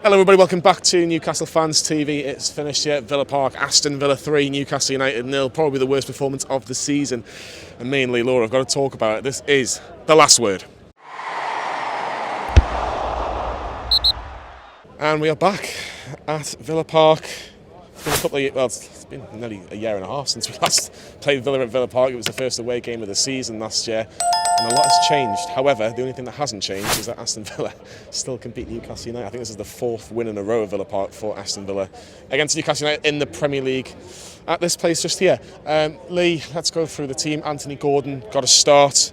Hello everybody, welcome back to Newcastle Fans TV. It's finished here at Villa Park. Aston Villa 3, Newcastle United 0. Probably the worst performance of the season. And me and Lee Laura have got to talk about it. This is the last word. And we are back at Villa Park. It's been nearly a year and a half since we last played Villa at Villa Park. It was the first away game of the season last year. And a lot has changed. However, the only thing that hasn't changed is that Aston Villa still compete Newcastle United. I think this is the fourth win in a row at Villa Park for Aston Villa against Newcastle United in the Premier League at this place just here. Lee, let's go through the team. Anthony Gordon got a start.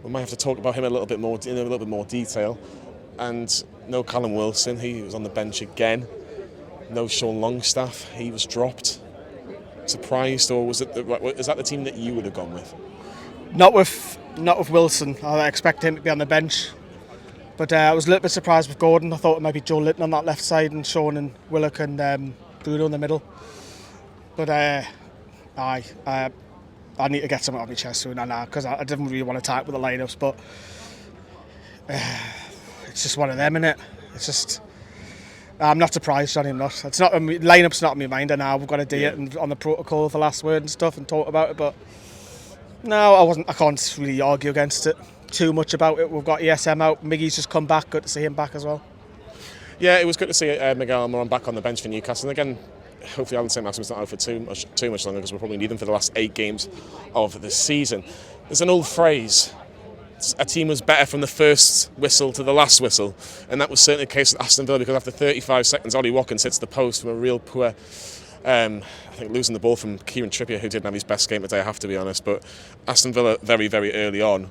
We might have to talk about him in a little bit more detail. And no Callum Wilson, he was on the bench again. No Sean Longstaff, he was dropped. Surprised, or is that the team that you would have gone with? Not with Wilson. I expect him to be on the bench. But I was a little bit surprised with Gordon. I thought it might be Joe Litton on that left side and Sean and Willock and Bruno in the middle. But I need to get something off my chest soon now because I didn't really want to tie up with the lineups. But it's just one of them, innit? It's just... I'm not surprised, Johnny. I'm not. It's not. Lineup's not on my mind, and now we've got to do it and on the protocol for the last word and stuff and talk about it. But no, I can't really argue against it too much about it. We've got ESM out. Miggy's just come back. Good to see him back as well. Yeah, it was good to see Miguel Almiron back on the bench for Newcastle. And again, hopefully saint-maximin's not out for too much longer because we'll probably need him for the last 8 games of the season. There's an old phrase. A team was better from the first whistle to the last whistle, and that was certainly the case with Aston Villa because after 35 seconds Ollie Watkins hits the post from a real poor I think losing the ball from Kieran Trippier, who didn't have his best game today, I have to be honest. But Aston Villa very, very early on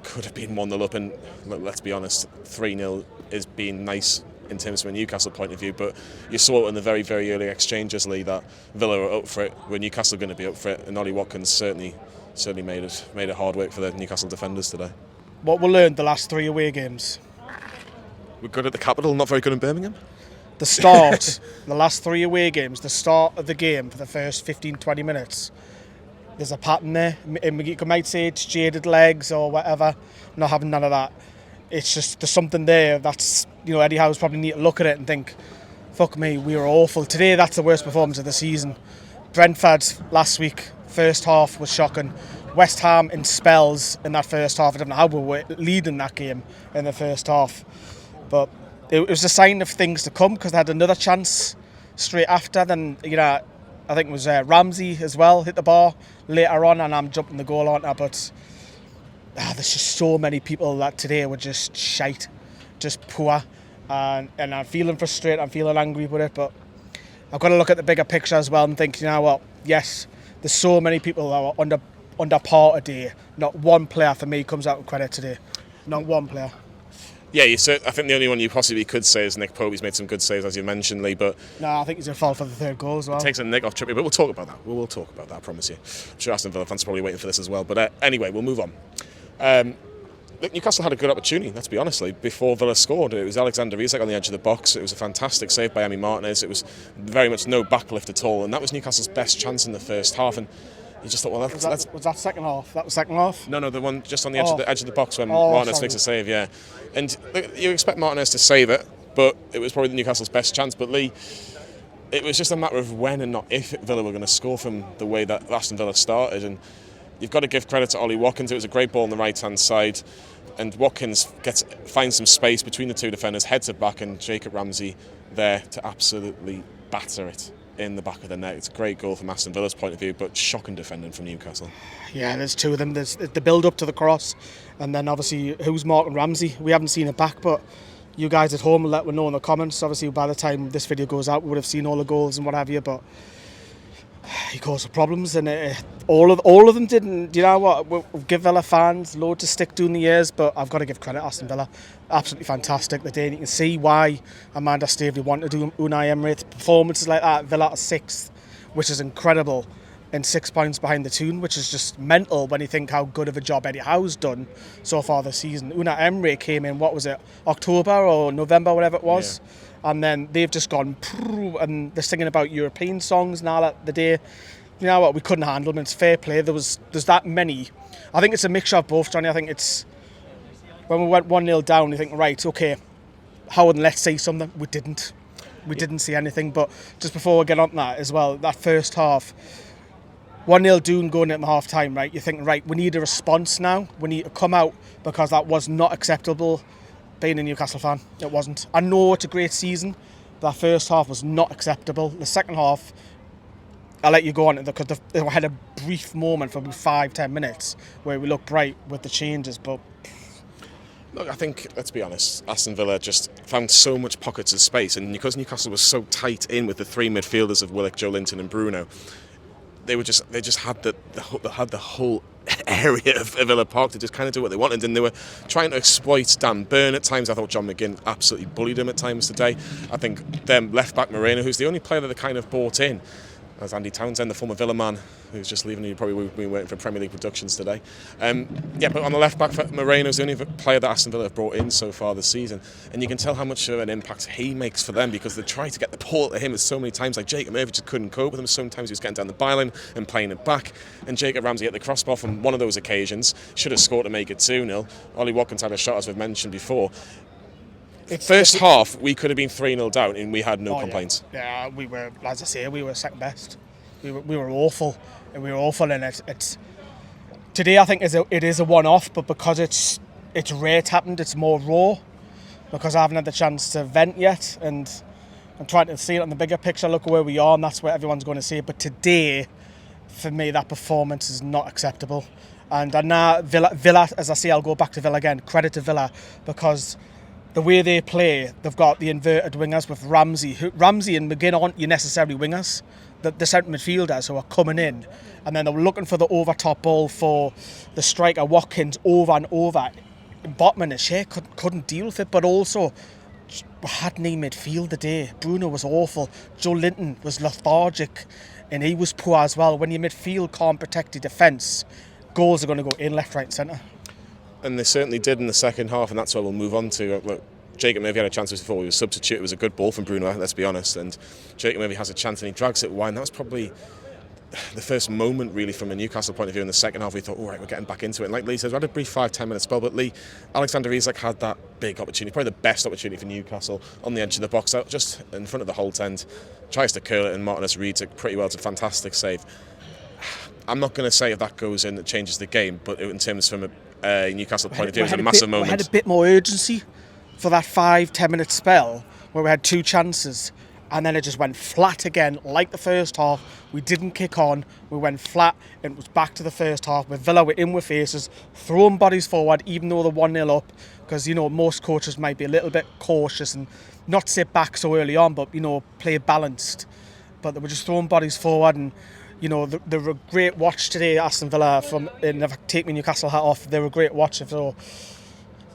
could have been 1-0 up, and let's be honest, 3-0 is being nice in terms from a Newcastle point of view, but you saw it in the very, very early exchanges, Lee, that Villa were up for it, were Newcastle going to be up for it, and Ollie Watkins certainly made it hard work for the Newcastle defenders today. What we learned the last 3 away games? We're good at the capital, not very good in Birmingham. The start, the last 3 away games, the start of the game for the first 15-20 minutes, there's a pattern there. You might say it's jaded legs or whatever, not having none of that. It's just, there's something there that's, Eddie Howe's probably need to look at it and think, fuck me, we were awful. Today, that's the worst performance of the season. Brentford last week, first half was shocking. West Ham in spells in that first half. I don't know how we were leading that game in the first half. But it was a sign of things to come because they had another chance straight after. Then, I think it was Ramsey as well, hit the bar later on, and I'm jumping the goal on her. But there's just so many people that today were just shite, just poor. And I'm feeling frustrated, I'm feeling angry with it. But I've got to look at the bigger picture as well and think, what? Yes, there's so many people that were under par today. Not one player for me comes out with credit today. Not one player. Yeah, I think the only one you possibly could say is Nick Pope. He's made some good saves, as you mentioned, Lee. But no, I think he's going to fall for the 3rd goal as well. It takes a nick off Trippier, but we'll talk about that. We will talk about that, I promise you. I'm sure Aston Villa fans are probably waiting for this as well. But anyway, we'll move on. Newcastle had a good opportunity, let's be honest, before Villa scored. It was Alexander Isak on the edge of the box. It was a fantastic save by Emi Martinez. It was very much no backlift at all, and that was Newcastle's best chance in the first half. And you just thought, well, was that second half? That was second half? No, the one just on the edge of the box when Martinez makes a save, yeah. And you expect Martinez to save it, but it was probably Newcastle's best chance. But Lee, it was just a matter of when and not if Villa were going to score from the way that Aston Villa started. And you've got to give credit to Ollie Watkins. It was a great ball on the right-hand side. And Watkins finds some space between the 2 defenders, heads it back, and Jacob Ramsey there to absolutely batter it in the back of the net. It's a great goal from Aston Villa's point of view, but shocking defending from Newcastle. Yeah, there's 2 of them. There's the build-up to the cross, and then obviously who's marking Ramsey. We haven't seen it back, but you guys at home will let me know in the comments. Obviously, by the time this video goes out, we would have seen all the goals and what have you, but he caused problems, and all of them didn't. You know what? We'll give Villa fans loads to stick to in the years, but I've got to give credit Aston Villa. Absolutely fantastic the day, and you can see why Amanda Staveley wanted to do Unai Emery. Performances like that, Villa at 6th, which is incredible, and 6 points behind the tune, which is just mental when you think how good of a job Eddie Howe's done so far this season. Unai Emery came in, what was it, October or November, whatever it was. Yeah. And then they've just gone, and they're singing about European songs now that the day. You know what, we couldn't handle them. It's fair play. There's that many. I think it's a mixture of both, Johnny. I think it's when we went 1-0 down, you think, right, okay, Howard, let's say something. We didn't. We didn't see anything. But just before we get on that as well, that first half, 1-0 Doon going into half time, right? You're thinking, right, we need a response now. We need to come out, because that was not acceptable being a Newcastle fan. It wasn't. I know it's a great season, but that first half was not acceptable. The second half, I'll let you go on, because they had a brief moment for about 5-10 minutes where we looked bright with the changes, but... Look, I think, let's be honest, Aston Villa just found so much pockets of space, and because Newcastle was so tight in with the three midfielders of Willock, Joe Linton and Bruno, they just had the whole area of Villa Park to just kind of do what they wanted, and they were trying to exploit Dan Burn at times. I thought John McGinn absolutely bullied him at times today. I think them left back Moreno, who's the only player that they kind of bought in, as Andy Townsend, the former Villa man, who's just leaving. He probably been waiting for Premier League productions today. But on the left back, Moreno's the only player that Aston Villa have brought in so far this season, and you can tell how much of an impact he makes for them, because they try to get the ball to him so many times. Like Jacob Ramsey just couldn't cope with him. Sometimes he was getting down the byline and playing it back, and Jacob Ramsey hit the crossbar from one of those occasions. Should have scored to make it 2-0. Ollie Watkins had a shot, as we've mentioned before. First half, we could have been 3-0 down, and we had no complaints. Yeah, we were, as I say, we were second best. We were awful, and we were awful in it. It's today, I think, it is a one-off, but because it's rare it happened, it's more raw, because I haven't had the chance to vent yet, and I'm trying to see it on the bigger picture, look where we are, and that's where everyone's going to see it. But today, for me, that performance is not acceptable. And now Villa, as I say, I'll go back to Villa again, credit to Villa, because the way they play, they've got the inverted wingers with Ramsey. Ramsey and McGinn aren't your necessary wingers. The centre midfielders who are coming in, and then they're looking for the over-top ball for the striker Watkins over and over. Botman and Shea couldn't deal with it, but also we had no midfield today. Bruno was awful. Joe Linton was lethargic, and he was poor as well. When your midfield can't protect your defence, goals are going to go in left, right and centre. And they certainly did in the second half, and that's where we'll move on to. Look, Jacob maybe had a chance before he was substitute. It was a good ball from Bruno, let's be honest, and Jacob maybe has a chance and he drags it wide, and that was probably the first moment really from a Newcastle point of view. In the second half we thought, all right, we're getting back into it, and like Lee says, we had a brief 5-10 minute spell, but Alexander Isak had that big opportunity, probably the best opportunity for Newcastle, on the edge of the box, out just in front of the Holt end, tries to curl it, and Martinez reads it pretty well. It's a fantastic save. I'm not going to say if that goes in, it changes the game, but in terms from a Newcastle point of view, it was a massive moment. We had a bit more urgency for that 5-10 minute spell where we had two chances, and then it just went flat again, like the first half. We didn't kick on, we went flat, and it was back to the first half with Villa were in with faces, throwing bodies forward even though they're 1-0 up, because most coaches might be a little bit cautious and not sit back so early on, but play balanced. But they were just throwing bodies forward, and they were a great watch today, Aston Villa, and if I take my Newcastle hat off, they were a great watch. So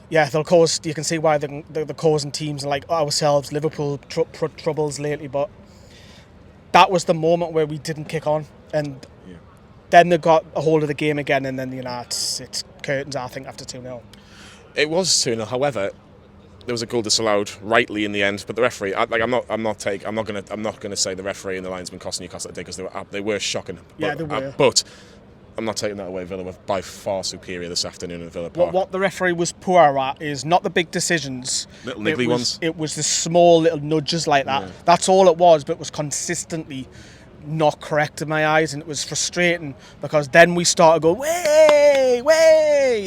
yeah, they'll cause. You can see why they're causing teams like ourselves, Liverpool, troubles lately. But that was the moment where we didn't kick on, and then they got a hold of the game again, and then it's curtains. I think after 2-0. It was 2-0. However, there was a goal disallowed rightly in the end, but the referee. I'm not going to say the referee and the linesman cost Newcastle today, because they were shocking. Yeah, they were. But I'm not taking that away. Villa were by far superior this afternoon in Villa Park. What the referee was poor at is not the big decisions. Little niggly ones. It was the small little nudges like that. Yeah. That's all it was, but it was consistently not correct in my eyes, and it was frustrating, because then we started to go way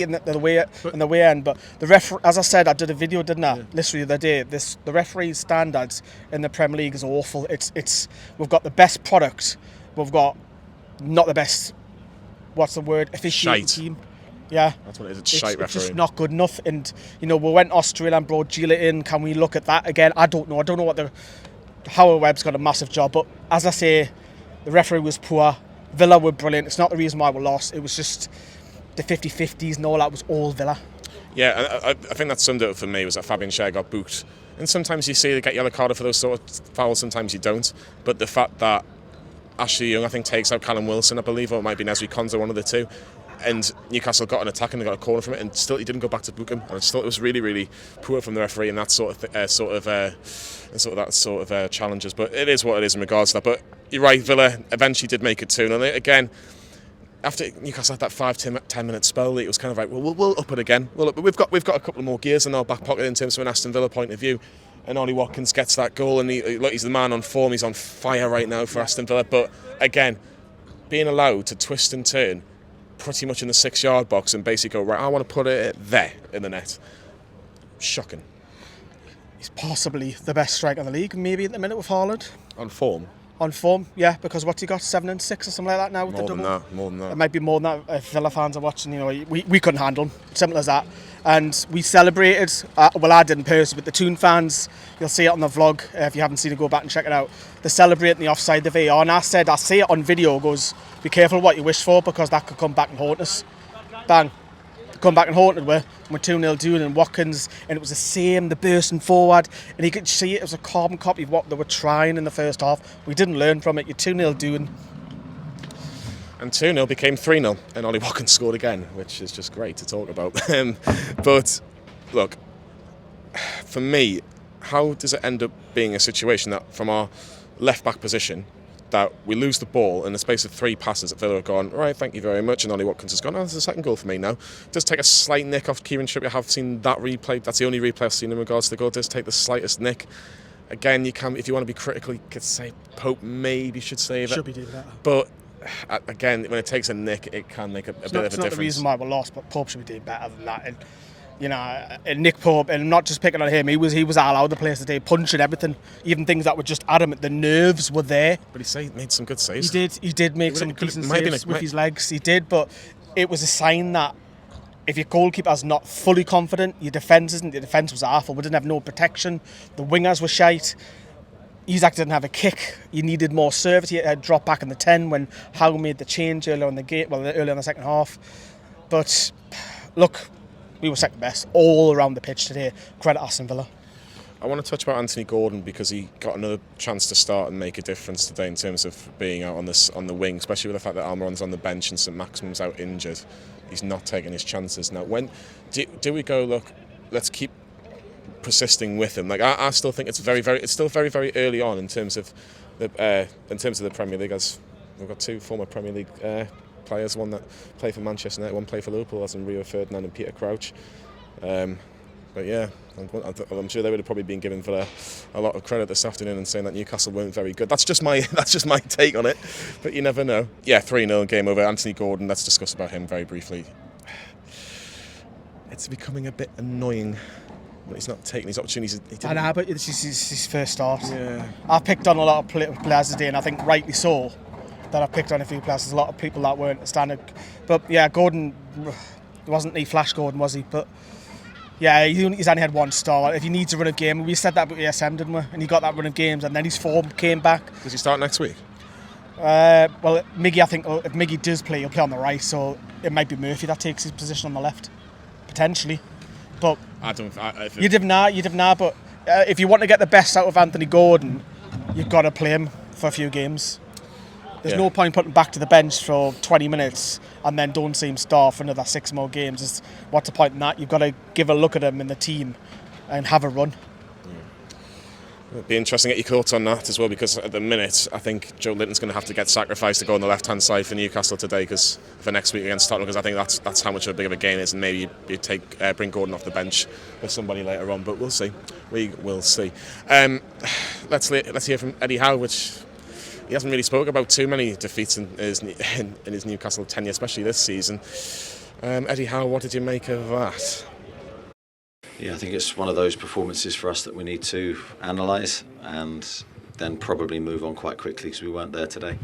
in the way end. But the referee, as I said, I did a video, didn't I? Literally the other day. The referee's standards in the Premier League is awful. It's we've got the best product, we've got not the best. What's the word? Officiating team. Yeah, that's what it is. It's shite refereeing. It's just not good enough. And we went Australia and brought Gila in. Can we look at that again? I don't know. I don't know what Howard Webb's got a massive job, but as I say, the referee was poor. Villa were brilliant. It's not the reason why we lost. It was just the 50-50s and all that was all Villa. Yeah, I think that summed it up for me, was that Fabian Schär got booked. And sometimes you see they get yellow carded for those sort of fouls, sometimes you don't. But the fact that Ashley Young, I think, takes out Callum Wilson, I believe, or it might be Nesri Konza, one of the two. And Newcastle got an attack and they got a corner from it, and still he didn't go back to book him. And I just thought it was really, really poor from the referee in that sort of challenges. But it is what it is in regards to that. But you're right, Villa eventually did make it 2-0. And again, after Newcastle had that 5-10 minute spell, it was kind of like, well, we'll up it again. We've got a couple of more gears in our back pocket in terms of an Aston Villa point of view. And Ollie Watkins gets that goal, and he's the man on form. He's on fire right now for Aston Villa. But again, being allowed to twist and turn pretty much in the 6-yard box and basically go, right, I want to put it there in the net. Shocking. He's possibly the best striker in the league, maybe at the minute with Haaland. On form? On form, yeah, because what's he got, 7 and 6 or something like that now with the double? More than that. It might be more than that if Villa fans are watching. We couldn't handle him, simple as that. And we celebrated, well, I didn't personally, but the Toon fans, you'll see it on the vlog, if you haven't seen it, go back and check it out. They're celebrating the offside, the VAR, and I see it on video, goes, be careful what you wish for, because that could come back and haunt us. Bang. Come back and haunted we're 2-0 doing, and Watkins, and it was the same, the bursting forward, and you could see it was a carbon copy of what they were trying in the first half. We didn't learn from it. You're 2-0 doing. And 2-0 became 3-0, and Ollie Watkins scored again, which is just great to talk about. But look, for me, how does it end up being a situation that from our left back position, that we lose the ball in the space of 3 passes that Villa have gone, right, thank you very much, and Ollie Watkins has gone, oh, there's a second goal for me now. Does take a slight nick off Kieran Trippier. I have seen that replay. That's the only replay I've seen in regards to the goal. Does take the slightest nick. Again, you can, if you want to be critical, you could say Pope maybe should save it. Should be doing that. But again, when it takes a nick, it can make a bit of a difference. It's not the reason why we lost, but Pope should be doing better than that. And Nick Pope, and I'm not just picking on him, he was all over the place today, punching everything, even things that were just adamant. The nerves were there. But he made some good saves. He did make some decent saves with his legs. He did, but it was a sign that if your goalkeeper's not fully confident, your defence isn't. The defence was awful. We didn't have no protection. The wingers were shite. Isaac didn't have a kick. You needed more service. He had dropped back in the 10 when Howe made the change earlier in the game. Well, earlier in the second half. But look, we were second best all around the pitch today. Credit Aston Villa. I want to touch about Anthony Gordon because he got another chance to start and make a difference today in terms of being out on the wing, especially with the fact that Almiron's on the bench and Saint-Maximin's out injured. He's not taking his chances now. When do we go, look, let's keep persisting with him? Like I still think it's still very very early on in terms of the Premier League, as we've got 2 former Premier League players, one that played for Manchester United, one played for Liverpool, as in Rio Ferdinand and Peter Crouch. But yeah, I'm sure they would have probably been giving Villa a lot of credit this afternoon and saying that Newcastle weren't very good. That's just my take on it. But you never know. Yeah, 3-0 game over. Anthony Gordon, let's discuss about him very briefly. It's becoming a bit annoying. But he's not taking his opportunities. I know, but it's his first start. Yeah. I've picked on a lot of players today, and I think rightly so, that I've picked on a few players. There's a lot of people that weren't standard. But yeah, Gordon, wasn't he Flash Gordon, was he? But yeah, he's only had 1 start. If he needs a run of game, we said that about ASM, didn't we? And he got that run of games, and then his form came back. Does he start next week? Well, Miggy, I think if Miggy does play, he'll play on the right, so it might be Murphy that takes his position on the left, potentially. But you'd have nah, but if you want to get the best out of Anthony Gordon, you've got to play him for a few games. There's no point putting him back to the bench for 20 minutes and then don't see him start for another 6 more games. What's the point in that? You've got to give a look at him in the team and have a run. It'd be interesting to get your thoughts on that as well, because at the minute I think Joe Linton's going to have to get sacrificed to go on the left-hand side for Newcastle today, because for next week against Tottenham, because I think that's how much of a big of a game it is, and maybe you bring Gordon off the bench with somebody later on, but we'll see. We will see. Let's hear from Eddie Howe, which he hasn't really spoken about too many defeats in his Newcastle tenure, especially this season. Eddie Howe, what did you make of that? Yeah, I think it's one of those performances for us that we need to analyse and then probably move on quite quickly, because we weren't there today.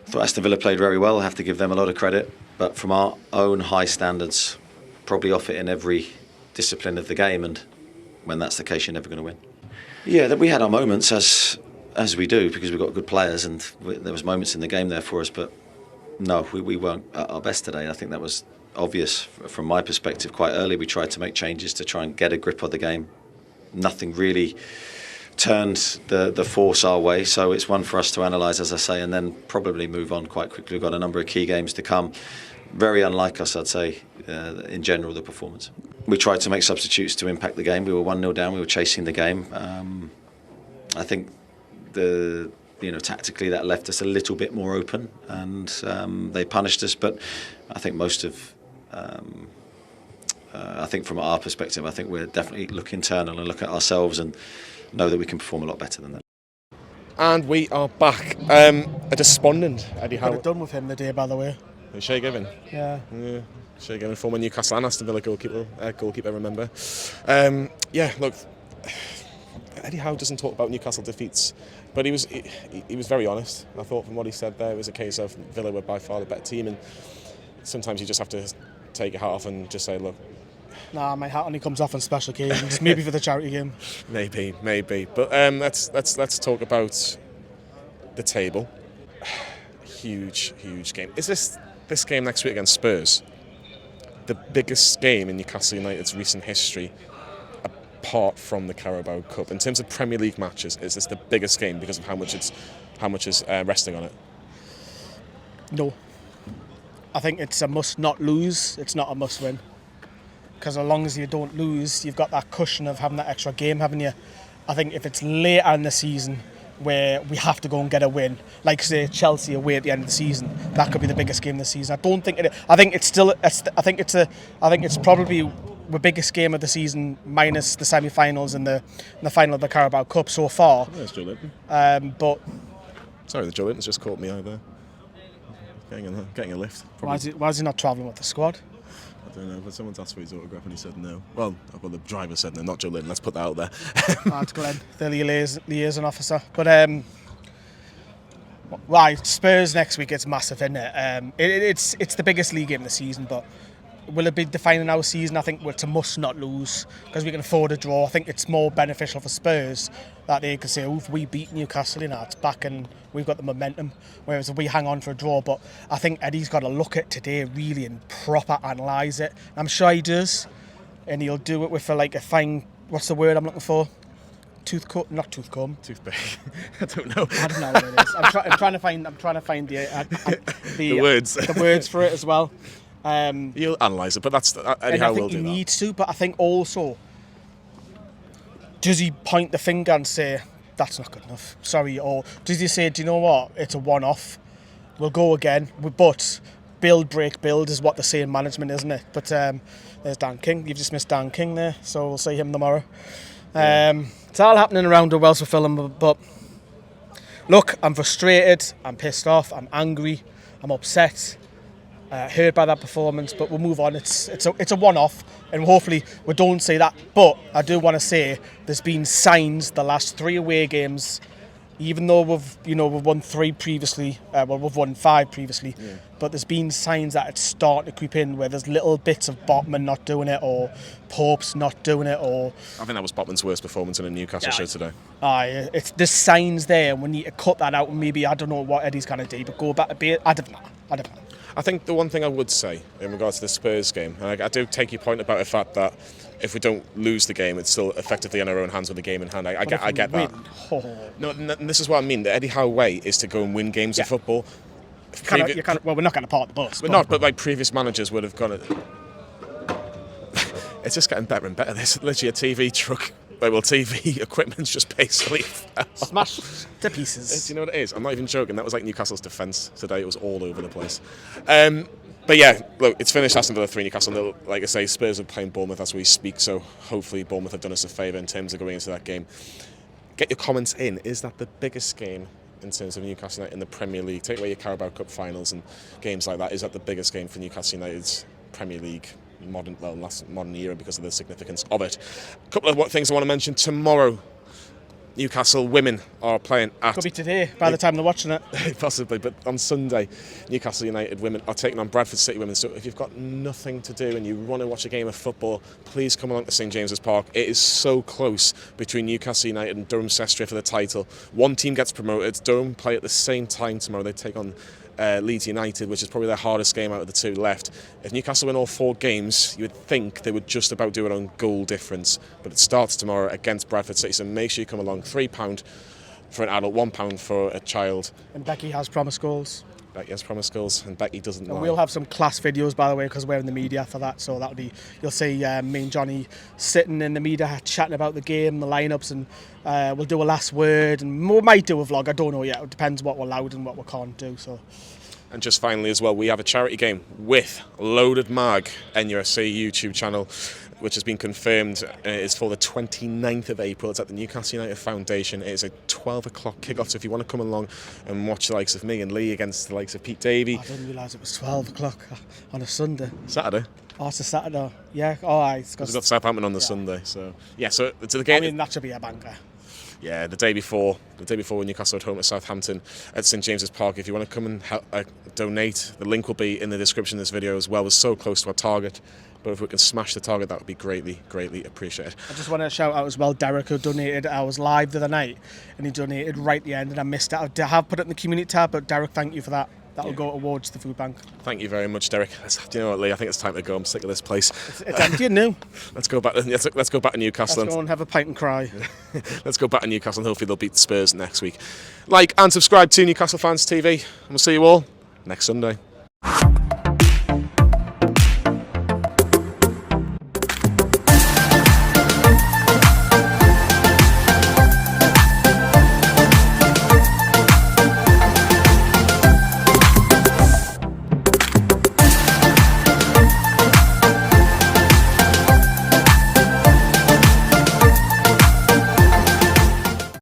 I thought Aston Villa played very well. I have to give them a lot of credit, but from our own high standards, probably off it in every discipline of the game, and when that's the case, you're never going to win. Yeah, that we had our moments as we do, because we've got good players, and there was moments in the game there for us, but no, we weren't at our best today. I think that was obvious from my perspective. Quite early we tried to make changes to try and get a grip of the game. Nothing really turned the force our way, so it's one for us to analyse, as I say, and then probably move on quite quickly. We've got a number of key games to come. Very unlike us, I'd say, in general, the performance. We tried to make substitutes to impact the game. We were 1-0 down, we were chasing the game. I think the tactically that left us a little bit more open, and they punished us. But I think I think from our perspective, I think we're definitely look internal and look at ourselves and know that we can perform a lot better than that. And we are back. A despondent Eddie Howe. Could have done with him the day, by the way. Shay Given. Yeah. Shay Given, former Newcastle and Aston Villa goalkeeper, remember. Look, Eddie Howe doesn't talk about Newcastle defeats, but he was very honest. I thought from what he said there, it was a case of Villa were by far the better team, and sometimes you just have to take your hat off and just say, look. Nah, my hat only comes off on special occasions, maybe for the charity game. Maybe. But let's talk about the table. Huge game. Is this game next week against Spurs the biggest game in Newcastle United's recent history, apart from the Carabao Cup? In terms of Premier League matches, is this the biggest game because of how much is resting on it? No. I think it's a must not lose. It's not a must win. Because as long as you don't lose, you've got that cushion of having that extra game, haven't you? I think if it's later in the season where we have to go and get a win, like say Chelsea away at the end of the season, that could be the biggest game of the season. I don't think it. I think it's still. I think it's probably the biggest game of the season, minus the semi-finals and the final of the Carabao Cup so far. Yeah, it's Joe Linton. But sorry, the Joe Linton's just caught me eye there. Getting a lift. why is he not travelling with the squad? I don't know, but someone's asked for his autograph and he said no. Well, the driver said no, not Joe Linton. Let's put that out there. That's Glenn, the liaison officer. But right, Spurs next week. It's massive, isn't it? It's the biggest league game of the season, but will it be defining our season? I think it's a must not lose because we can afford a draw. I think it's more beneficial for Spurs that they can say, if we beat Newcastle United, it's back and we've got the momentum, whereas if we hang on for a draw. But I think Eddie's got to look at today really and proper analyse it. I'm sure he does, and he'll do it with a fine, what's the word I'm looking for? Toothpick. I don't know. I don't know what it is. I'm trying to find the words. The words for it as well. You'll analyse it, but that's Eddie Howe will do that. I think he needs to, but I think also, does he point the finger and say, that's not good enough, sorry, or does he say, do you know what, it's a one-off, we'll go again, but build, break, build is what they say in management, isn't it? But there's Dan King, you've just missed Dan King there, so we'll see him tomorrow. It's all happening around the Wells for film, but look, I'm frustrated, I'm pissed off, I'm angry, I'm upset. Hurt by that performance, but we'll move on. It's a one-off, and hopefully we don't say that. But I do want to say there's been signs the last 3 away games, even though we've won 3 previously. We've won 5 previously, but there's been signs that it's starting to creep in where there's little bits of Botman not doing it or Pope's not doing it. Or I think that was Botman's worst performance in a Newcastle show today. There's signs there, and we need to cut that out. And maybe I don't know what Eddie's going to do, but go back a bit. I don't know. I think the one thing I would say in regards to the Spurs game, and I do take your point about the fact that if we don't lose the game, it's still effectively in our own hands with the game in hand. I get that. No, and this is what I mean. The Eddie Howe way is to go and win games of football. We're not going to part the bus. But like previous managers would have gone. It's just getting better and better. There's literally a TV truck. TV equipment's just basically smashed to pieces. Do you know what it is? I'm not even joking. That was like Newcastle's defence today. It was all over the place. But yeah, look, it's finished Aston Villa 3, Newcastle. Like I say, Spurs are playing Bournemouth as we speak, so hopefully Bournemouth have done us a favour in terms of going into that game. Get your comments in. Is that the biggest game in terms of Newcastle United in the Premier League? Take away your Carabao Cup finals and games like that. Is that the biggest game for Newcastle United's Premier League last modern era because of the significance of it? A couple of things I want to mention. Tomorrow, Newcastle women are playing at... Could be today, by the time they're watching it. Possibly, but on Sunday, Newcastle United women are taking on Bradford City women. So if you've got nothing to do and you want to watch a game of football, please come along to St James's Park. It is so close between Newcastle United and Durham Sestria for the title. One team gets promoted. Durham play at the same time tomorrow. They take on Leeds United, which is probably their hardest game out of the 2 left. If Newcastle win all 4 games, you would think they would just about do it on goal difference, but it starts tomorrow against Bradford City, so make sure you come along. £3 for an adult, £1 for a child. And Becky has promised goals. Becky has promised goals, and Becky doesn't lie. And we'll have some class videos, by the way, because we're in the media for that. So that'll be, you'll see me and Johnny sitting in the media chatting about the game, the lineups, and we'll do a last word, and we might do a vlog. I don't know yet. It depends what we're allowed and what we can't do. So. And just finally as well, we have a charity game with Loaded Mag NUFC YouTube channel, which has been confirmed. Is for the 29th of April. It's at the Newcastle United Foundation. It is a 12 o'clock kickoff, so if you want to come along and watch the likes of me and Lee against the likes of Pete Davey. I didn't realise it was 12 o'clock on a Sunday. Saturday. Oh, it's a Saturday. Yeah, all right. We've got Southampton on the Sunday, so yeah. So to the game. I mean, that should be a banker. Yeah, the day before Newcastle at home at Southampton at St James's Park. If you want to come and donate, the link will be in the description of this video as well. We're so close to our target, but if we can smash the target, that would be greatly appreciated. I just want to shout out as well Derek, who donated. I was live the other night and he donated right at the end and I missed it. I have put it in the community tab, but Derek, thank you for that. That'll go towards the food bank. Thank you very much, Derek. Do you know what, Lee? I think it's time to go. I'm sick of this place. It's empty and new. Let's go back. Let's go back to Newcastle. Let's go and have a pint and cry. Let's go back to Newcastle and hopefully they'll beat Spurs next week. Like and subscribe to Newcastle Fans TV, and we'll see you all next Sunday.